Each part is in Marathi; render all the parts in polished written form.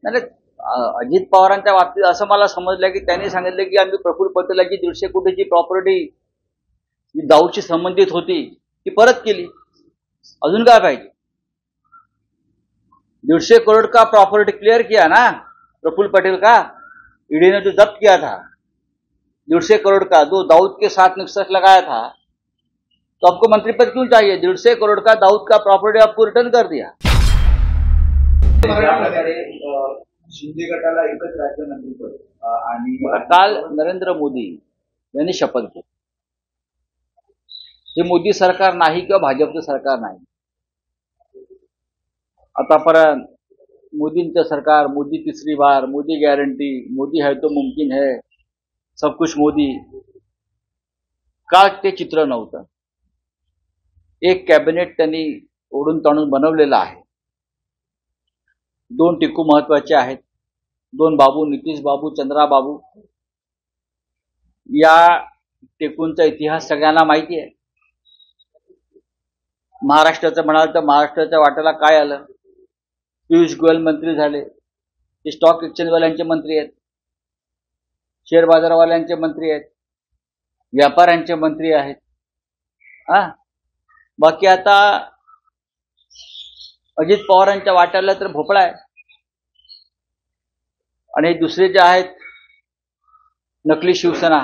नाही अजित पवारांच्या बाबतीत असं मला समजलं की त्यांनी सांगितलं की आम्ही प्रफुल्ल पटेलाची 150 कोटीची प्रॉपर्टी जी दाऊदशी संबंधित होती ती परत केली। अजून काय पाहिजे? 150 करोड़ का प्रॉपर्टी क्लियर किया ना प्रफुल्ल पटेल का, ईडी ने जो जब्त किया था 150 करोड़ का, जो दाऊद के साथ निक्सस लगाया था, तो आपको मंत्री पद क्यों चाहिए? 150 करोड़ का दाऊद का प्रॉपर्टी आपको रिटर्न कर दिया। शिंदे गटाला एकच राज्यमंत्रीपद आणि काल नरेंद्र मोदी यांनी शपथ घेतली। हे मोदी सरकार नाही किंवा भाजपचं सरकार नाही। आतापर्यंत मोदींचं सरकार, मोदी तीसरी बार, मोदी गॅरंटी, मोदी है तो मुमकिन है, सब कुछ मोदी, काल ते चित्र नव्हतं। एक कॅबिनेट त्यांनी ओढून ताणून बनवलेलं आहे। 2 टिकू महत्वाचे आहेत, 2 बाबू, नितीश बाबू, चंद्रा बाबू। या टिकूंचा इतिहास सगळ्यांना माहिती आहे। महाराष्ट्राचं म्हणाल तर महाराष्ट्राच्या वाट्याला काय आलं? पियुष गोयल मंत्री झाले, ते स्टॉक एक्सचेंजवाल्यांचे मंत्री आहेत, शेअर बाजारवाल्यांचे मंत्री आहेत, व्यापाऱ्यांचे मंत्री आहेत। बाकी आता अजित पवारांच्या वाट्याला तर भोपळा आहे। आणि दुसरे जे आहेत नकली शिवसेना,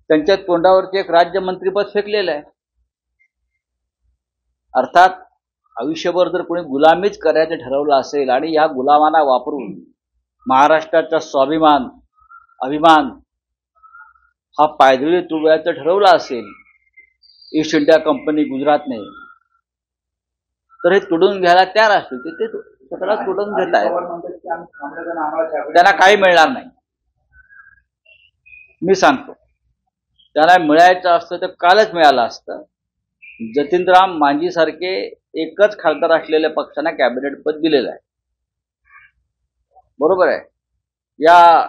त्यांच्या तोंडावरती एक राज्यमंत्रीपद फेकलेलं आहे। अर्थात आयुष्यभर जर कोणी गुलामीच करायचं ठरवलं असेल आणि या गुलामांना वापरून महाराष्ट्राचा स्वाभिमान, अभिमान हा पायदळी तुडवायचं ठरवलं असेल ईस्ट इंडिया कंपनी गुजरातने, तर हे तुडून घ्यायला तयार असतील। ते स्वतःला तुडून घेत आहेत, त्यांना काही मिळणार नाही। मी सांगतो, त्यांना मिळायचं असतं तर कालच मिळालं असतं। जतीनराम मांझी सारखे एकच खासदार असलेल्या पक्षांना कॅबिनेट पद दिलेलं आहे, बरोबर आहे। या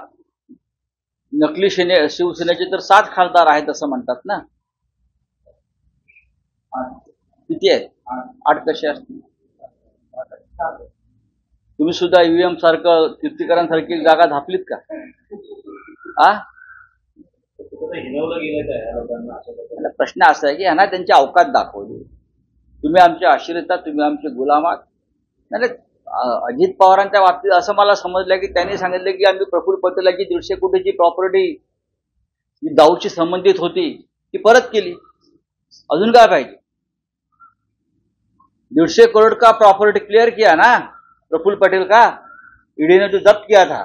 नकली शिवसेनेचे तर 7 खासदार आहेत असं म्हणतात ना, किती आहेत? 8 कसे असतील? तुम्ही सुद्धा ईव्हीएम सारखं कीर्तिकरांसारखी जागा धापलीत का? प्रश्न असा आहे की यांना त्यांची अवकात दाखवली। तुम्ही आमचे आश्रिता, तुम्ही आमचे गुलाम आहात। नाही अजित पवारांच्या बाबतीत असं मला समजलं की त्यांनी सांगितलं की आम्ही प्रफुल्ल पटेलाची 150 कोटीची प्रॉपर्टी जी दाऊदशी संबंधित होती ती परत केली। अजून काय पाहिजे? 150 करोड़ का प्रॉपर्टी क्लियर किया ना प्रफुल्ल पटेल का, ईडी ने जो जब्त किया था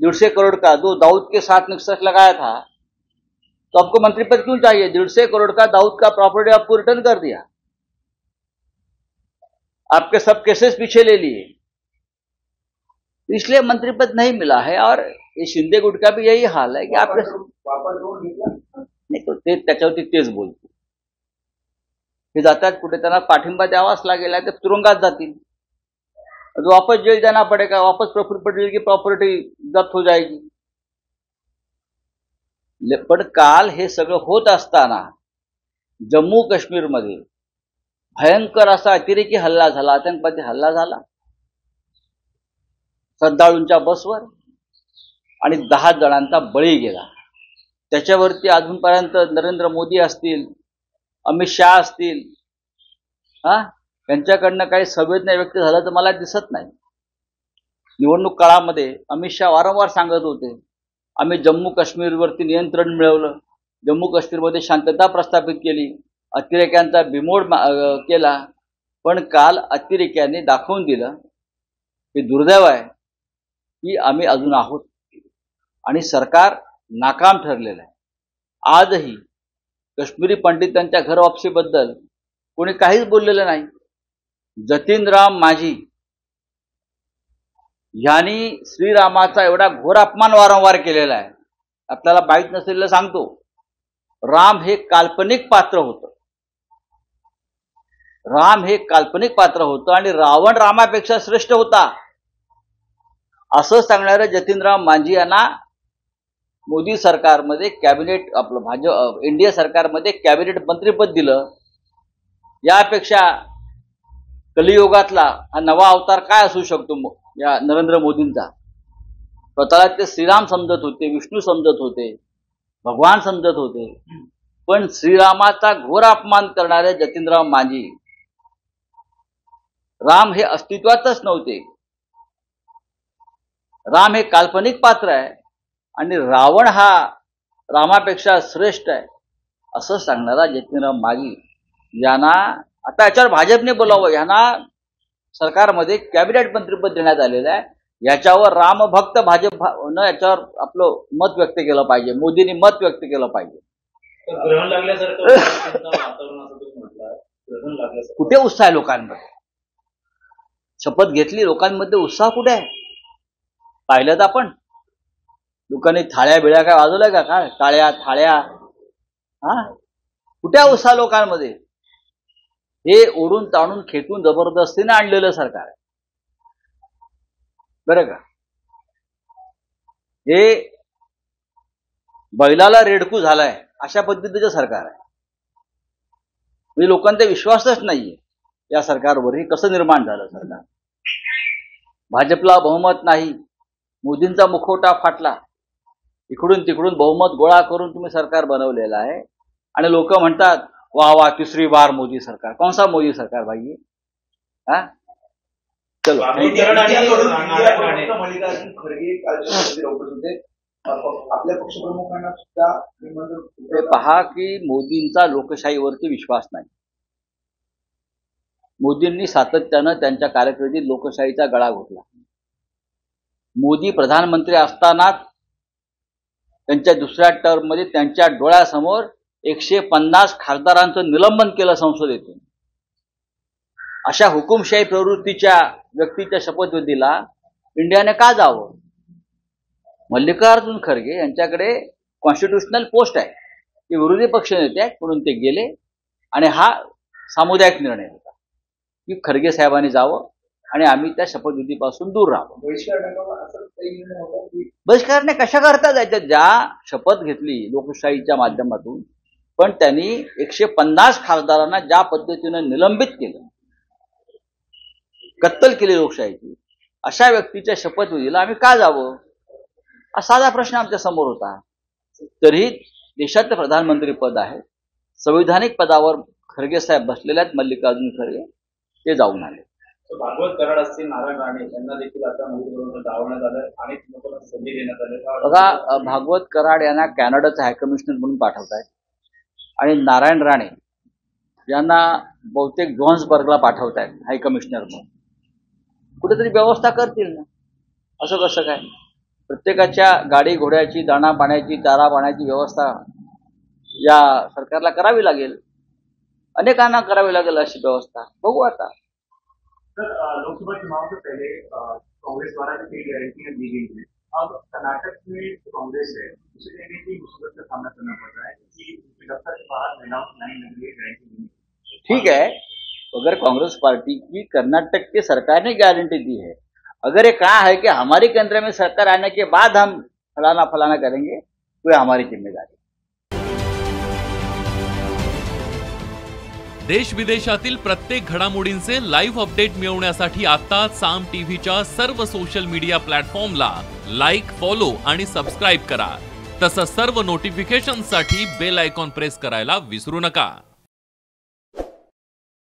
150 करोड़ का, जो दाऊद के साथ निक्सस लगाया था, तो आपको मंत्री पद क्यों चाहिए? 150 करोड़ का दाऊद का प्रॉपर्टी आपको रिटर्न कर दिया। आपके सब केसेस पीछे ले लिए, इसलिए मंत्री पद नहीं मिला है। और ये शिंदे गुट का भी यही हाल है कि आपके नहीं तो ते त्याच्यावरती तेच बोलतो, हे जातात कुठे, त्यांना पाठिंबा द्यावाच लागेल, ते तुरुंगात जातील, तो वापस जेल जाना पड़ेगा, वापस प्रफुल्ल पटेल की प्रॉपर्टी जब्त हो जाएगी। पण काल हे सगळं होत असताना जम्मू काश्मीर मध्ये भयंकर असा अतिरेकी हल्ला झाला, आतंकवादी हल्ला झाला श्रद्धाळूंच्या बसवर आणि 10 जणांचा बळी गेला। त्याच्यावरती अजूनपर्यंत नरेंद्र मोदी असतील, अमित शाह असतील, त्यांच्याकडनं काही संवेदना व्यक्त झालं तर मला दिसत नाही। निवडणूक काळामध्ये अमित शाह वारंवार सांगत होते आम्ही जम्मू काश्मीरवरती नियंत्रण मिळवलं, जम्मू काश्मीरमध्ये शांतता प्रस्थापित केली, अतिरेक्यांचा बिमोड केला। पण काल अतिरेक्यांनी दाखवून दिलं की दुर्दैव आहे की आम्ही अजून आहोत आणि सरकार नाकाम ठरलेलं आहे। आजही काश्मीरी पंडितांच्या घर वापसीबद्दल कोणी काहीच बोललेलं नाही। जतीनराम मांझी यांनी श्रीरामाचा एवढा घोर अपमान वारंवार केलेला आहे। आपल्याला माहित नसलेलं सांगतो, राम हे काल्पनिक पात्र होतं, राम हे काल्पनिक पात्र होतं आणि रावण रामापेक्षा श्रेष्ठ होता असं सांगणाऱ्या जतीनराम मांझी यांना मोदी सरकारमध्ये कॅबिनेट, आपलं भाजप इंडिया सरकारमध्ये कॅबिनेट मंत्रीपद दिलं। यापेक्षा कलियुगातला हा नवा अवतार काय असू शकतो या नरेंद्र मोदींचा? स्वतःला ते श्रीराम समजत होते, विष्णू समजत होते, भगवान समजत होते, पण श्रीरामाचा घोर अपमान करणारे जतीनराव मांझी, राम हे अस्तित्वातच नव्हते, राम हे काल्पनिक पात्र आहे आणि रावण हा रामापेक्षा श्रेष्ठ आहे असं सांगणारा जतीनराव मांझी यांना आता याच्यावर भाजपने बोलावं, यांना सरकारमध्ये कॅबिनेट मंत्रीपद देण्यात आलेलं आहे. याच्यावर रामभक्त भाजपनं याच्यावर आपलं मत व्यक्त केलं पाहिजे, मोदींनी मत व्यक्त केलं पाहिजे. ग्रहण लागल्यासारखं वातावरण असं तुम्ही म्हटलं, ग्रहण लागल्यासारखं कुठे उत्साह आहे लोकांमध्ये? शपथ घेतली, लोकांमध्ये उत्साह कुठे आहे? पाहिलं तर आपण लोकांनी थाळ्या बिळ्या काय वाजवल्या का? काय टाळ्या थाळ्या? हा, कुठे आहे उत्साह लोकांमध्ये? हे ओढून ताणून खेटून जबरदस्तीने आणलेलं सरकार आहे बरं का. हे बैलाला रेडकू झालाय अशा पद्धतीचं सरकार आहे. म्हणजे लोकांचा विश्वासच नाहीये या सरकारवर. हे कसं निर्माण झालं सरकार? भाजपला बहुमत नाही, मोदींचा मुखवटा फाटला, इकडून तिकडून बहुमत गोळा करून तुम्ही सरकार बनवलेलं आहे आणि लोक म्हणतात वाह वाह तीसरी बार मोदी सरकार. कौन सा मोदी सरकार भाई? हा, चलो. मल्लिकार्जुन खरगे कालच्या उपस्थित होते. आपल्या पक्षप्रमुखांना सुद्धा पहा की मोदींचा लोकशाहीवरती विश्वास नाही. मोदींनी सातत्यानं त्यांच्या कारकिर्दीत लोकशाहीचा गळा घोटला. मोदी प्रधानमंत्री असताना त्यांच्या दुसऱ्या टर्ममध्ये त्यांच्या डोळ्यासमोर 150 खासदारांचं निलंबन केलं संसदेतून. अशा हुकुमशाही प्रवृत्तीच्या व्यक्तीच्या शपथविधीला इंडियाने का जावं? मल्लिकार्जुन खरगे यांच्याकडे कॉन्स्टिट्यूशनल पोस्ट आहे, ते विरोधी पक्ष नेते आहेत म्हणून ते गेले आणि हा सामुदायिक निर्णय होता की खरगे साहेबांनी जावं आणि आम्ही त्या शपथविधीपासून दूर राहावं. बहिष्कारने कशा करता जायचं? ज्या शपथ घेतली लोकशाहीच्या माध्यमातून, पण त्यांनी 150 खासदारांना ज्या पद्धतीनं निलंबित केलं, कत्तल केली लोकशाहीची, अशा व्यक्तीच्या शपथविधीला आम्ही का जावं? हा साधा प्रश्न आमच्या समोर होता. तरीही देशाचं प्रधानमंत्री पद आहे, संविधानिक पदावर खरगे साहेब बसलेले आहेत, मल्लिकार्जुन खरगे, ते जाऊन आले. भागवत कराड असतील, नारायण राणे यांना देखील आता मोदीबरोबर डावण्यात आलं आणि लोकांना संधी देण्यात आली. बघा, भागवत कराड यांना कॅनडाचा हायकमिशनर म्हणून पाठवत आहेत आणि नारायण राणे यांना बहुतेक जोहान्सबर्गला पाठवत आहेत हायकमिशनर म्हणून. कुठेतरी व्यवस्था करतील ना? असं कसं काय? प्रत्येकाच्या गाडी घोड्याची, दाणा पाण्याची, चारा पाण्याची व्यवस्था या सरकारला करावी लागेल, अनेकांना करावी लागेल अशी व्यवस्था. बघू आता. सर, लोकसभा चुनाव से पहले कांग्रेस द्वारा जो कई गारंटियां दी गई हैं, अब कर्नाटक में जो कांग्रेस है उसे कहने की मुसीबत का सामना करना पड़ रहा है कि दफ्तर के बाहर महिलाओं की लाइन लगी है गारंटी देने. ठीक है, अगर कांग्रेस पार्टी की कर्नाटक की सरकार ने गारंटी दी है, अगर ये कहा है कि हमारे केंद्र में सरकार आने के बाद हम फलाना फलाना करेंगे, तो ये हमारी जिम्मेदारी. देश विदेशातील प्रत्येक घडामोडींचे लाईव्ह अपडेट मिळवण्यासाठी आता साम टीव्हीच्या सर्व सोशल मीडिया प्लॅटफॉर्मला लाईक, फॉलो आणि सबस्क्राईब करा. तसंच सर्व नोटिफिकेशनसाठी बेल आयकॉन प्रेस करायला विसरू नका.